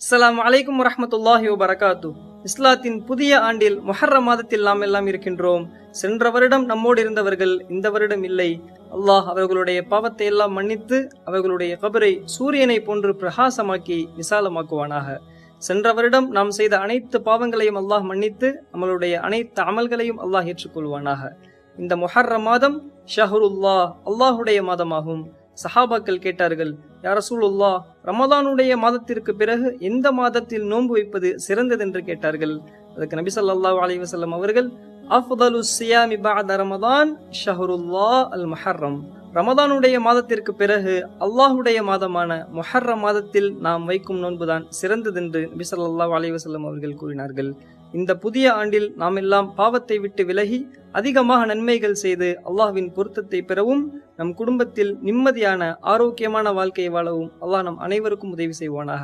அஸ்ஸலாமு அலைக்கும் வரஹ்மத்துல்லாஹி வபரகாத்து. இஸ்லாத்தின் புதிய ஆண்டில் முஹர்ரம் மாதத்தில் நாம் எல்லாம் இருக்கின்றோம். சென்ற வருடம் நம்மோடு இருந்தவர்கள் இந்த வருடம் இல்லை. அல்லாஹ் அவர்களுடைய பாவத்தை எல்லாம் மன்னித்து அவர்களுடைய கபரை சூரியனை போன்று பிரகாசமாக்கி விசாலமாக்குவானாக. சென்ற வருடம் நாம் செய்த அனைத்து பாவங்களையும் அல்லாஹ் மன்னித்து நம்மளுடைய அனைத்து அமல்களையும் அல்லாஹ் ஏற்றுக்கொள்வானாக. இந்த முஹர்ரம் மாதம் ஷஹ்ருல்லாஹ், அல்லாஹுடைய மாதமாகும். சஹாபாக்கள் கேட்டார்கள், யா ரசூலுல்லாஹ், ரமதானுடைய மாதத்திற்கு பிறகு எந்த மாதத்தில் நோன்பு வைப்பது சிறந்தது என்று கேட்டார்கள். அதுக்கு நபி ஸல்லல்லாஹு அலைஹி வஸல்லம் அவர்கள், அஃதலு ஸியாமி பஅத ரமதான் ஷஹ்ருல்லாஹ் அல் முஹர்ரம், ரமதானுடைய மாதத்திற்கு பிறகு அல்லாஹுடைய மாதமான முஹர்ரம் மாதத்தில் நாம் வைக்கும் நோன்புதான் சிறந்தது என்று நபி ஸல்லல்லாஹு அலைஹி வஸல்லம் அவர்கள் கூறினார்கள். இந்த புதிய ஆண்டில் நாம் எல்லாம் பாவத்தை விட்டு விலகி அதிகமாக நன்மைகள் செய்து அல்லாஹ்வின் பொருத்தத்தை பெறவும், நம் குடும்பத்தில் நிம்மதியான ஆரோக்கியமான வாழ்க்கையை வாழவும் அல்லாஹ் நம் அனைவருக்கும் உதவி செய்வானாக.